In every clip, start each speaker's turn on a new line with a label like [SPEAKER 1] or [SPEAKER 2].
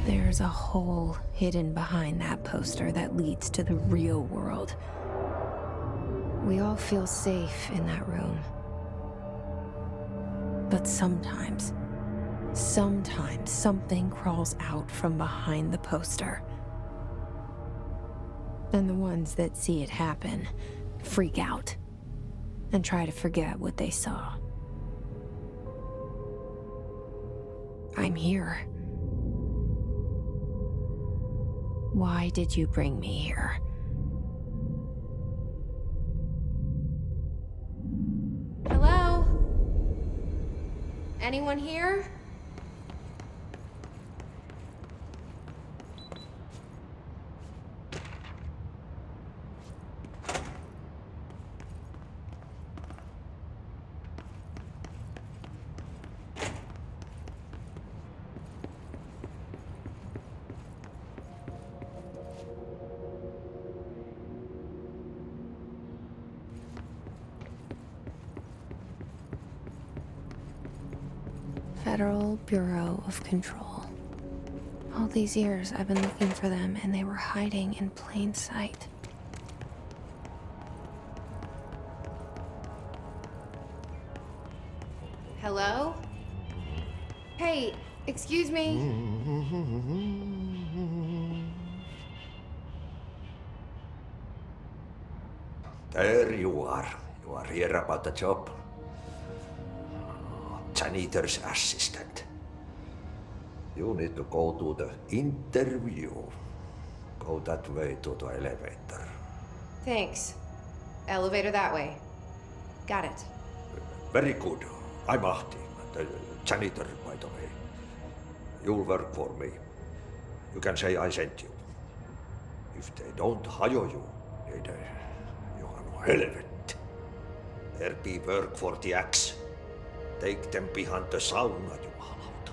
[SPEAKER 1] There's a hole hidden behind that poster that leads to the real world. We all feel safe in that room. But sometimes something crawls out from behind the poster. And the ones that see it happen freak out and try to forget what they saw. I'm here. Why did you bring me here? Hello? Anyone here? Federal Bureau of Control. All these years I've been looking for them and they were hiding in plain sight. Hello? Hey, excuse me.
[SPEAKER 2] There you are. You are here about the job. Janitor's assistant. You need to go to the interview. Go that way to the elevator.
[SPEAKER 1] Thanks. Elevator that way. Got it.
[SPEAKER 2] Very good. I'm Ahti, the janitor, by the way. You'll work for me. You can say I sent you. If they don't hire you, then you are no helvet. There be work for the axe. Take them behind the sauna, jumalauta.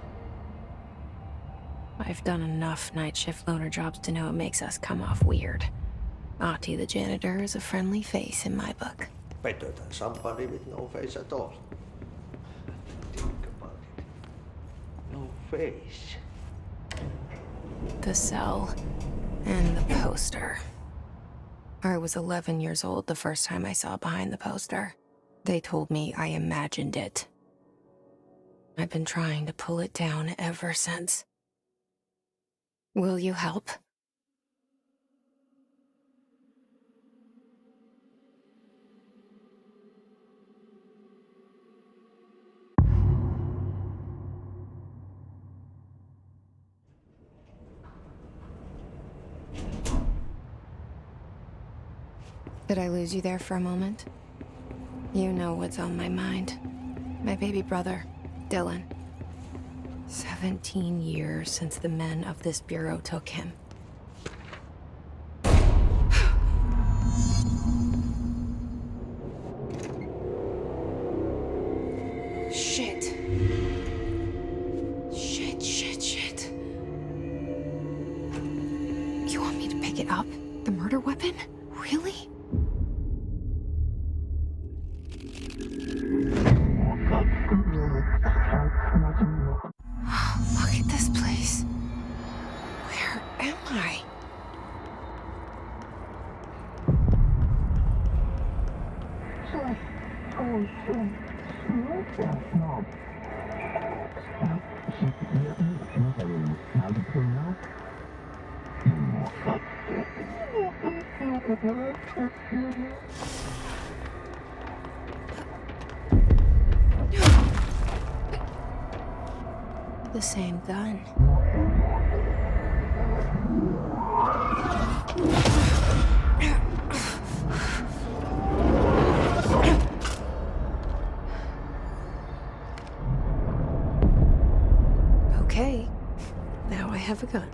[SPEAKER 1] I've done enough night shift loner jobs to know it makes us come off weird. Ahti the janitor is a friendly face in my book.
[SPEAKER 2] Better than somebody with no face at all. Think about it. No face.
[SPEAKER 1] The cell and the poster. I was 11 years old the first time I saw behind the poster. They told me I imagined it. I've been trying to pull it down ever since. Will you help? Did I lose you there for a moment? You know what's on my mind. My baby brother, Dylan. 17 years since the men of this bureau took him. Shit. Shit. You want me to pick it up? The murder weapon? Really? Look at this place. Where am I? The same gun. Okay, now I have a gun.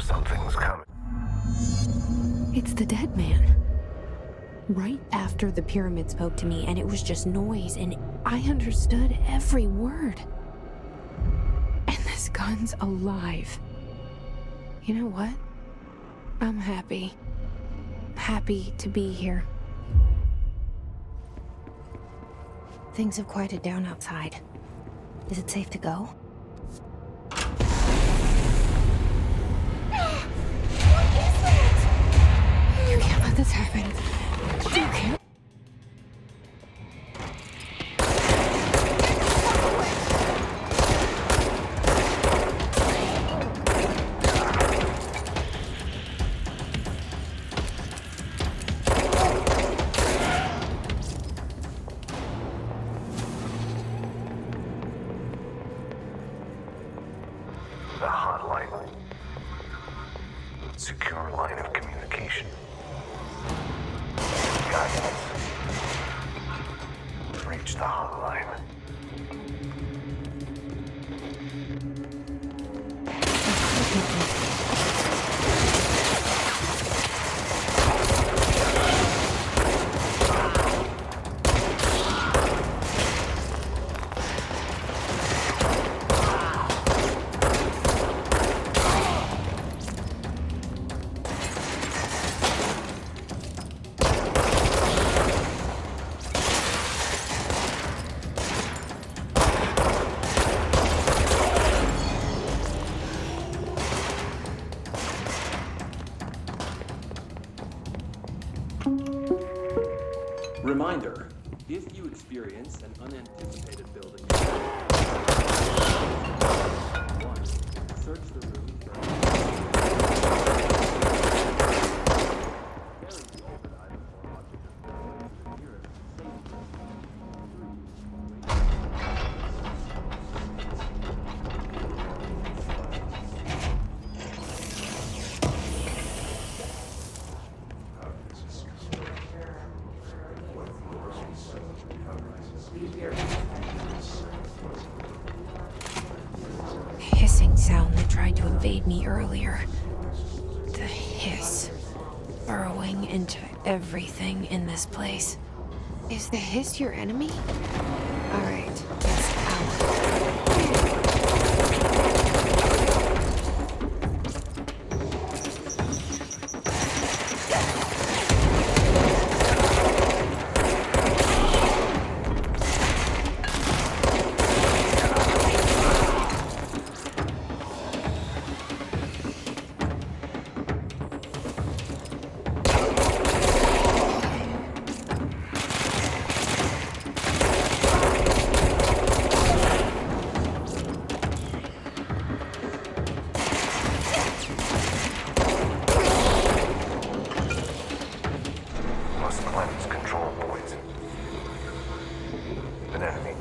[SPEAKER 3] Something's coming.
[SPEAKER 1] It's the dead man. Right after the pyramid spoke to me, and it was just noise, and I understood every word. And this gun's alive. You know what? I'm happy. Happy to be here. Things have quieted down outside. Is it safe to go? What is that? You can't let this happen. You can't.
[SPEAKER 3] The hotline. Secure line of communication. Guidance. Reach the hotline.
[SPEAKER 4] Reminder, if you experience an unanticipated building, 1. Search the room for carry the open item or object of value to the nearest safe room.
[SPEAKER 1] 3. Hissing sound that tried to invade me earlier. The hiss burrowing into everything in this place. Is the hiss your enemy? Alright, it's out.
[SPEAKER 3] Must cleanse control points. An enemy.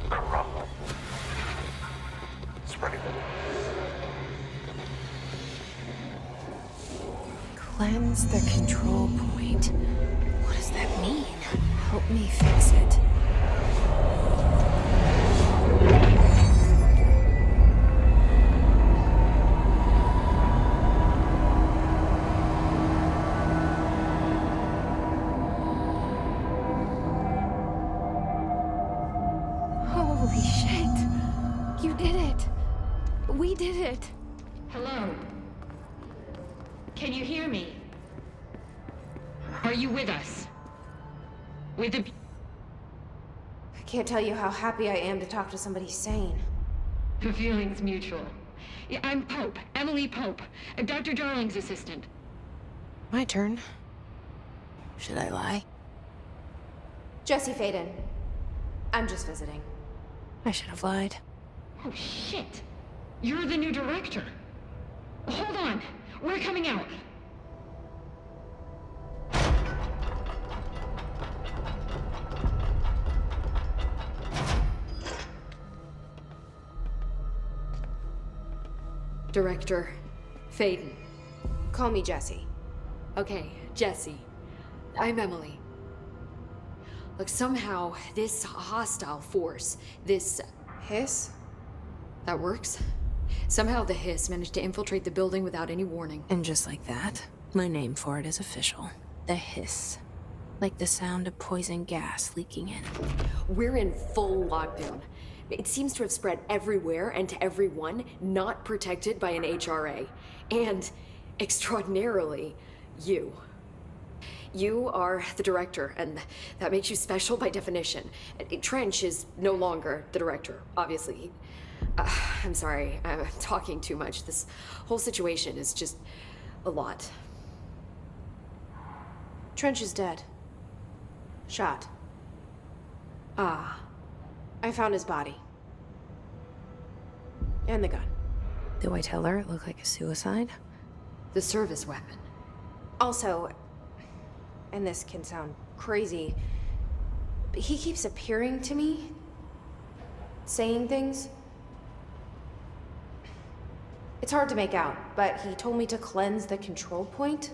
[SPEAKER 3] Corrupt. Spreading them.
[SPEAKER 1] Cleanse the control point. What does that mean? Help me fix it. Holy shit! You did it! We did it!
[SPEAKER 5] Hello? Can you hear me? Are you with us? With the...
[SPEAKER 1] I can't tell you how happy I am to talk to somebody sane.
[SPEAKER 5] The feeling's mutual. Yeah, I'm Pope, Emily Pope, Dr. Darling's assistant.
[SPEAKER 1] My turn. Should I lie?
[SPEAKER 6] Jesse Faden. I'm just visiting.
[SPEAKER 1] I should have lied.
[SPEAKER 5] Oh, shit. You're the new director. Hold on. We're coming out.
[SPEAKER 6] Director Faden.
[SPEAKER 1] Call me Jesse.
[SPEAKER 6] Okay, Jesse. I'm Emily. Like somehow this hostile force, this
[SPEAKER 1] Hiss?
[SPEAKER 6] that works. Somehow the hiss managed to infiltrate the building without any warning.
[SPEAKER 1] And just like that, my name for it is official. The hiss. Like the sound of poison gas leaking in.
[SPEAKER 6] We're in full lockdown. It seems to have spread everywhere and to everyone not protected by an HRA. And, extraordinarily, you. You are the director, and that makes you special by definition. Trench is no longer the director, obviously. I'm sorry, I'm talking too much. This whole situation is just a lot.
[SPEAKER 7] Trench is dead. Shot.
[SPEAKER 6] Ah.
[SPEAKER 7] I found his body. And the gun.
[SPEAKER 1] Do I tell her it looked like a suicide?
[SPEAKER 6] The service weapon.
[SPEAKER 7] Also, and this can sound crazy, but he keeps appearing to me, saying things. It's hard to make out, but he told me to cleanse the control point,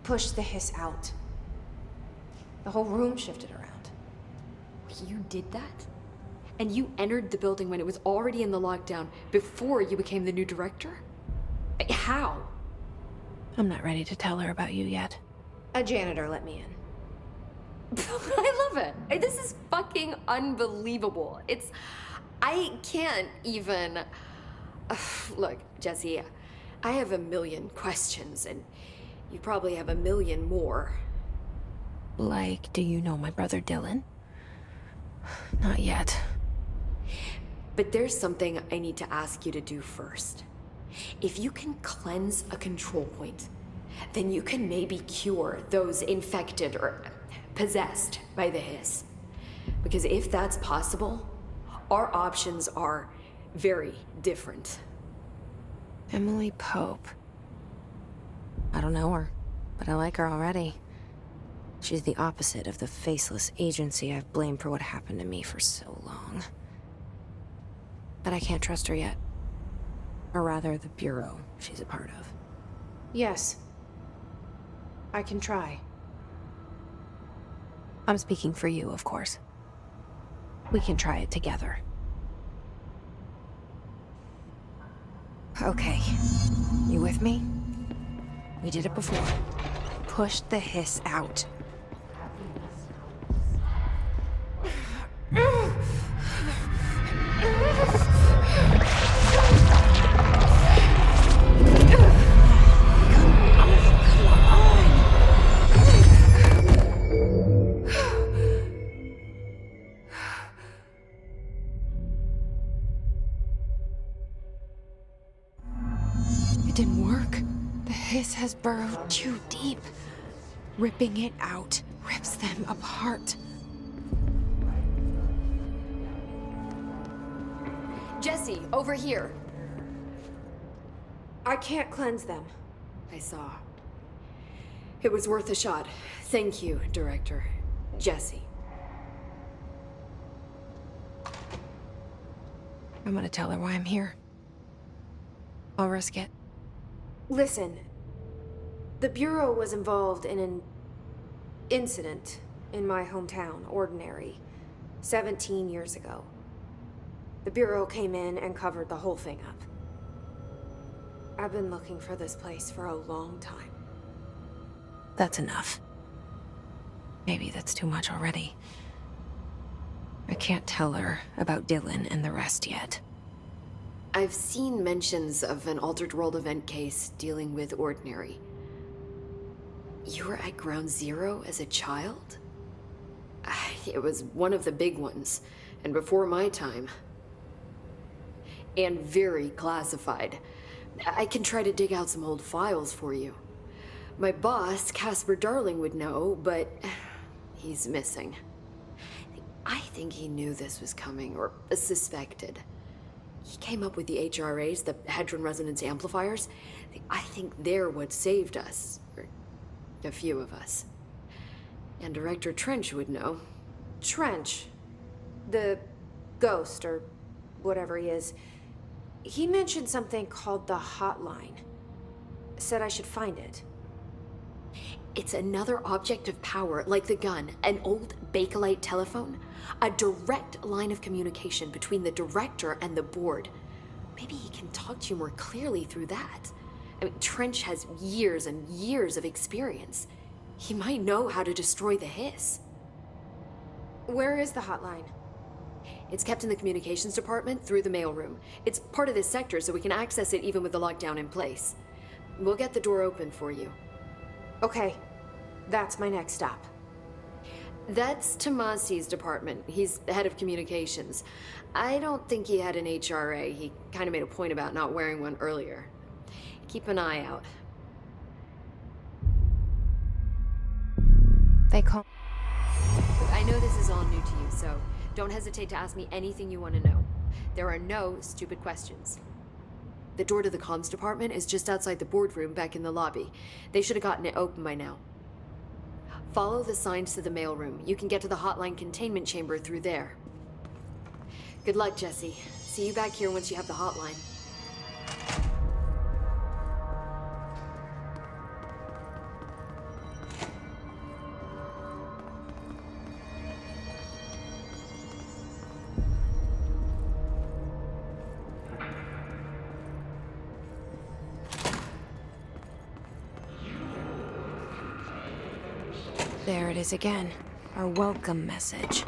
[SPEAKER 7] push the hiss out. The whole room shifted around.
[SPEAKER 6] You did that? And you entered the building when it was already in the lockdown before you became the new director? How?
[SPEAKER 1] I'm not ready to tell her about you yet.
[SPEAKER 7] A janitor let me in.
[SPEAKER 6] I love it. This is fucking unbelievable. I can't even... Look, Jesse, I have a million questions, and you probably have a million more.
[SPEAKER 1] Like, do you know my brother Dylan? Not yet.
[SPEAKER 6] But there's something I need to ask you to do first. If you can cleanse a control point, then you can maybe cure those infected or possessed by the hiss. Because if that's possible, our options are very different.
[SPEAKER 1] Emily Pope. I don't know her, but I like her already. She's the opposite of the faceless agency I've blamed for what happened to me for so long. But I can't trust her yet. Or rather, the bureau she's a part of.
[SPEAKER 7] Yes. I can try.
[SPEAKER 1] I'm speaking for you, of course. We can try it together. Okay. You with me? We did it before. Push the hiss out. It didn't work. The hiss has burrowed too deep. Ripping it out rips them apart.
[SPEAKER 6] Jesse, over here.
[SPEAKER 7] I can't cleanse them.
[SPEAKER 6] I saw. It was worth a shot. Thank you, Director. Jesse.
[SPEAKER 1] I'm gonna tell her why I'm here. I'll risk it.
[SPEAKER 7] Listen, the Bureau was involved in an incident in my hometown, Ordinary, 17 years ago. The Bureau came in and covered the whole thing up. I've been looking for this place for a long time.
[SPEAKER 1] That's enough. Maybe that's too much already. I can't tell her about Dylan and the rest yet.
[SPEAKER 6] I've seen mentions of an Altered World event case dealing with Ordinary. You were at Ground Zero as a child? It was one of the big ones, and before my time. And very classified. I can try to dig out some old files for you. My boss, Casper Darling, would know, but he's missing. I think he knew this was coming, or suspected. He came up with the HRAs, the Hadron Resonance Amplifiers. I think they're what saved us. Or a few of us. And Director Trench would know.
[SPEAKER 7] Trench, the ghost, or whatever he is, he mentioned something called the Hotline. Said I should find it.
[SPEAKER 6] It's another object of power, like the gun. An old Bakelite telephone? A direct line of communication between the director and the board. Maybe he can talk to you more clearly through that. I mean, Trench has years and years of experience. He might know how to destroy the hiss.
[SPEAKER 7] Where is the hotline?
[SPEAKER 6] It's kept in the communications department through the mailroom. It's part of this sector, so we can access it even with the lockdown in place. We'll get the door open for you.
[SPEAKER 7] Okay, that's my next stop.
[SPEAKER 6] That's Tomasi's department. He's the head of communications. I don't think he had an HRA. He kind of made a point about not wearing one earlier. Keep an eye out.
[SPEAKER 1] They call.
[SPEAKER 6] Look, I know this is all new to you, so don't hesitate to ask me anything you want to know. There are no stupid questions. The door to the comms department is just outside the boardroom back in the lobby. They should have gotten it open by now. Follow the signs to the mailroom. You can get to the hotline containment chamber through there. Good luck, Jesse. See you back here once you have the hotline.
[SPEAKER 1] There it is again. Our welcome message.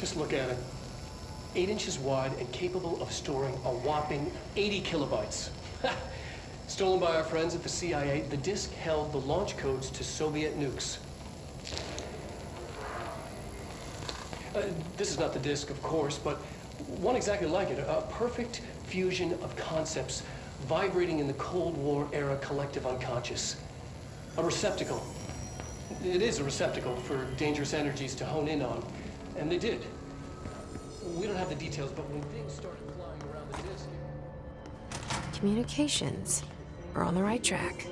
[SPEAKER 8] Just look at it. 8 inches wide and capable of storing a whopping 80 kilobytes. Stolen by our friends at the CIA, the disk held the launch codes to Soviet nukes. This is not the disk, of course, but one exactly like it. A perfect fusion of concepts vibrating in the Cold War era collective unconscious. A receptacle. It is a receptacle for dangerous energies to hone in on. And they did. We don't have the details, but when things started flying around the disk...
[SPEAKER 1] Communications. We're on the right track.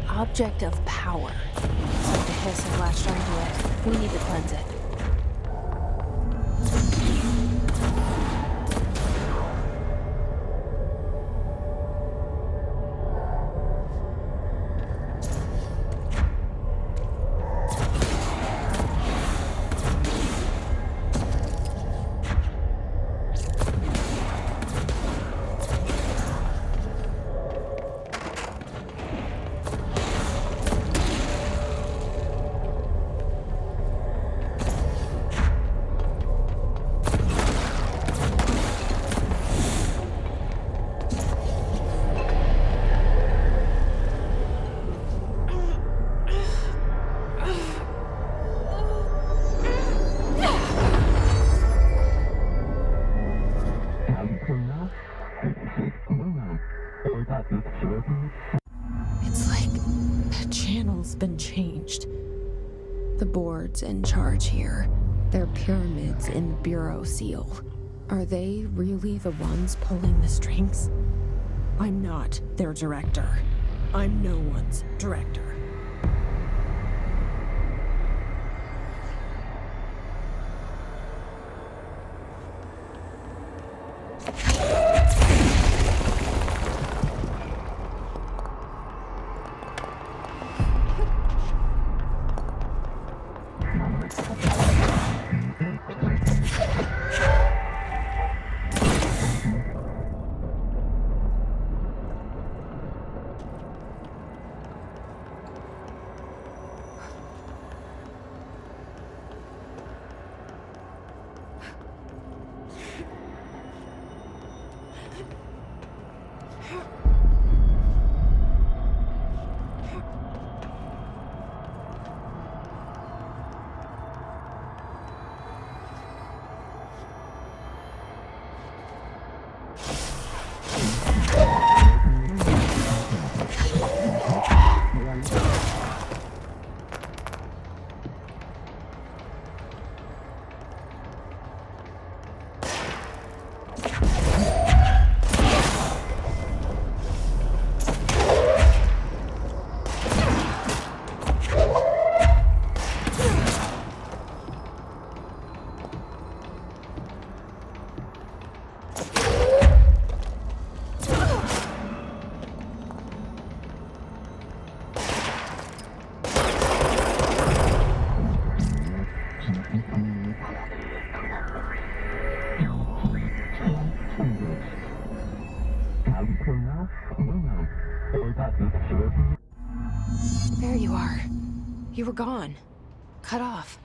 [SPEAKER 1] Object of power. It's like the hiss has latched onto it. We need to cleanse it. It's like the channel's been changed. The boards in charge here, they're pyramids in the Bureau seal. Are they really the ones pulling the strings? I'm not their director. I'm no one's director. There you are. You were gone. Cut off.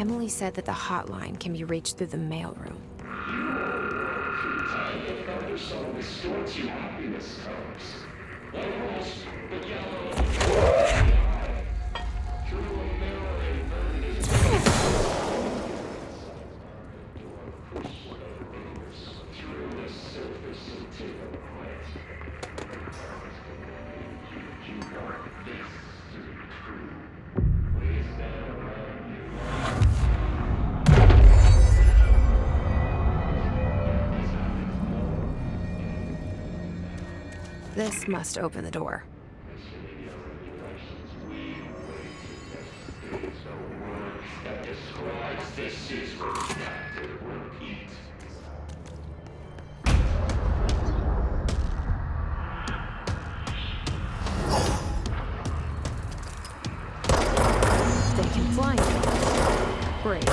[SPEAKER 1] Emily said that the hotline can be reached through the mailroom. This must open the door. They can fly now. Great.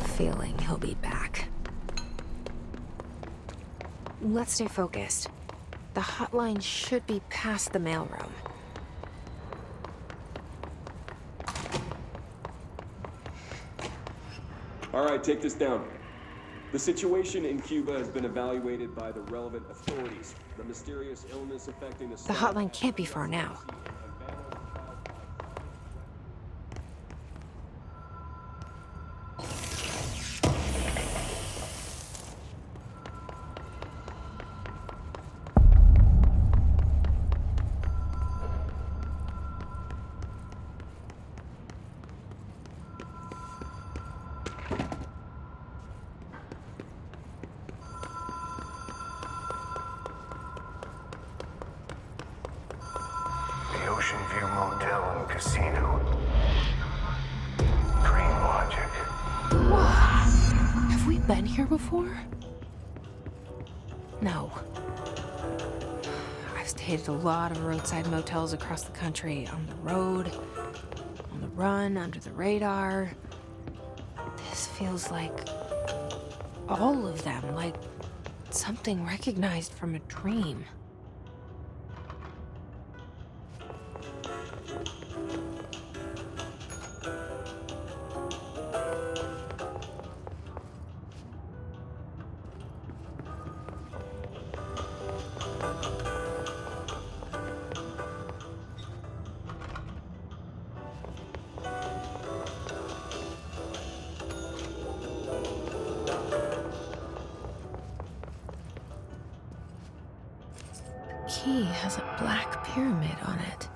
[SPEAKER 1] feeling he'll be back. Let's stay focused. The hotline should be past the mailroom.
[SPEAKER 4] All right, take this down. The situation in Cuba has been evaluated by the relevant authorities. The mysterious illness affecting the
[SPEAKER 1] hotline can't be far now.
[SPEAKER 3] The Ocean View Motel and Casino. Dream logic.
[SPEAKER 1] Have we been here before? No. I've stayed at a lot of roadside motels across the country, on the road, on the run, under the radar. This feels like all of them, like something recognized from a dream. Key has a black pyramid on it.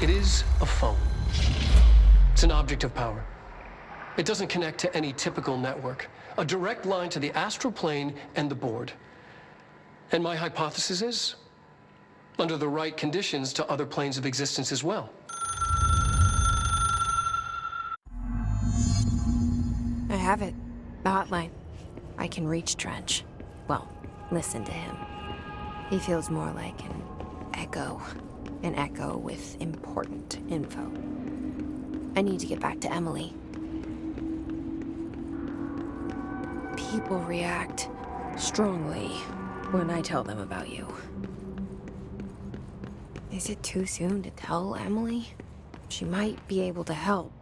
[SPEAKER 8] It is a phone. It's an object of power. It doesn't connect to any typical network. A direct line to the astral plane and the board. And my hypothesis is, under the right conditions, to other planes of existence as well.
[SPEAKER 1] I have it. The hotline. I can reach Trench. Well, listen to him. He feels more like an echo. An echo with important info. I need to get back to Emily. People react strongly when I tell them about you. Is it too soon to tell Emily? She might be able to help.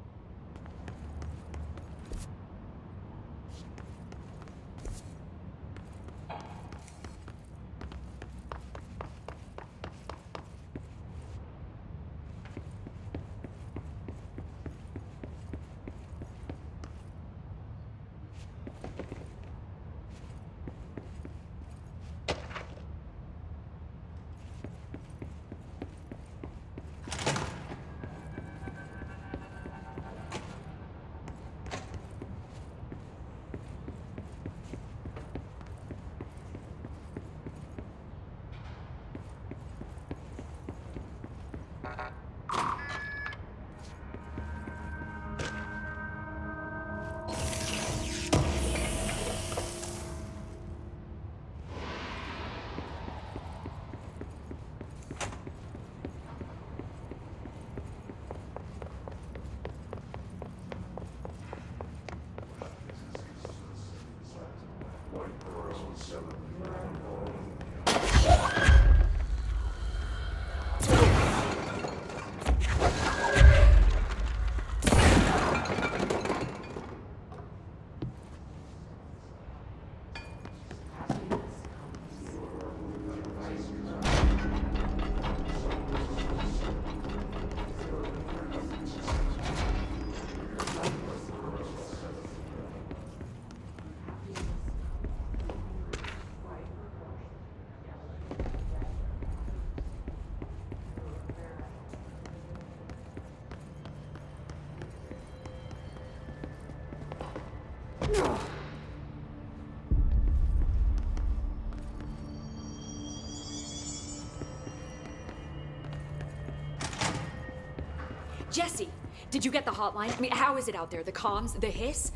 [SPEAKER 6] Jesse, did you get the hotline? I mean, how is it out there? The comms, the hiss?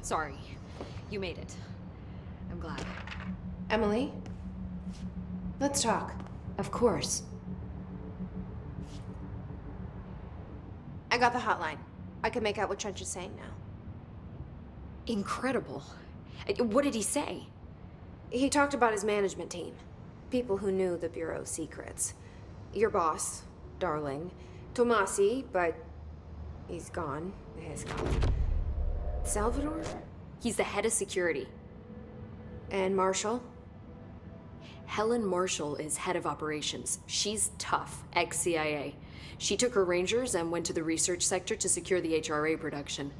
[SPEAKER 6] Sorry, you made it. I'm glad.
[SPEAKER 7] Emily? Let's talk.
[SPEAKER 6] Of course.
[SPEAKER 7] I got the hotline. I can make out what Trench is saying now.
[SPEAKER 6] Incredible. What did he say?
[SPEAKER 7] He talked about his management team. People who knew the Bureau's secrets. Your boss, Darling. Tomasi, but he's gone. He's gone. Salvador?
[SPEAKER 6] He's the head of security.
[SPEAKER 7] And Marshall?
[SPEAKER 6] Helen Marshall is head of operations. She's tough, ex-CIA. She took her Rangers and went to the research sector to secure the HRA production.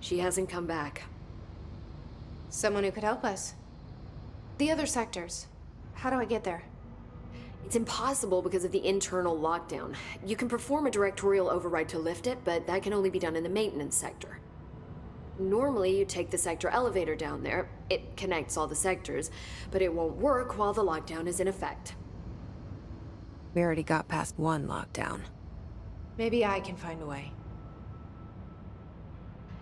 [SPEAKER 6] She hasn't come back.
[SPEAKER 7] Someone who could help us. The other sectors. How do I get there?
[SPEAKER 6] It's impossible because of the internal lockdown. You can perform a directorial override to lift it, but that can only be done in the maintenance sector. Normally, you take the sector elevator down there. It connects all the sectors, but it won't work while the lockdown is in effect.
[SPEAKER 1] We already got past one lockdown.
[SPEAKER 7] Maybe I can find a way.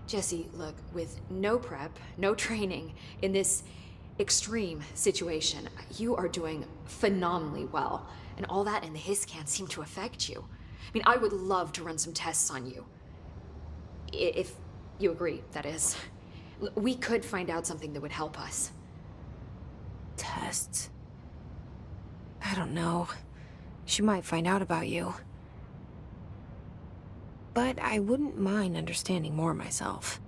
[SPEAKER 6] Jesse, look, with no prep, no training, in this extreme situation, you are doing phenomenally well. And all that and the hiss can't seem to affect you. I mean, I would love to run some tests on you. If you agree, that is. We could find out something that would help us.
[SPEAKER 1] Tests? I don't know. She might find out about you. But I wouldn't mind understanding more myself.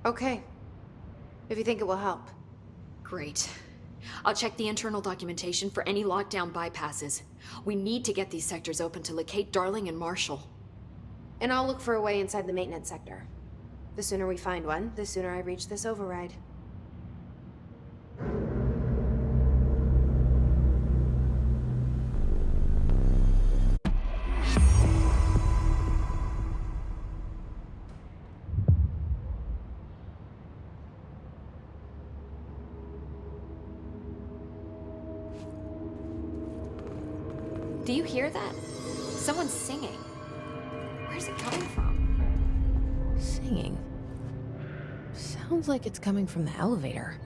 [SPEAKER 7] Okay. If you think it will help.
[SPEAKER 6] Great. I'll check the internal documentation for any lockdown bypasses. We need to get these sectors open to locate Darling and Marshall.
[SPEAKER 7] And I'll look for a way inside the maintenance sector. The sooner we find one, the sooner I reach this override.
[SPEAKER 6] Do you hear that? Someone's singing. Where's it coming from?
[SPEAKER 1] Singing? Sounds like it's coming from the elevator.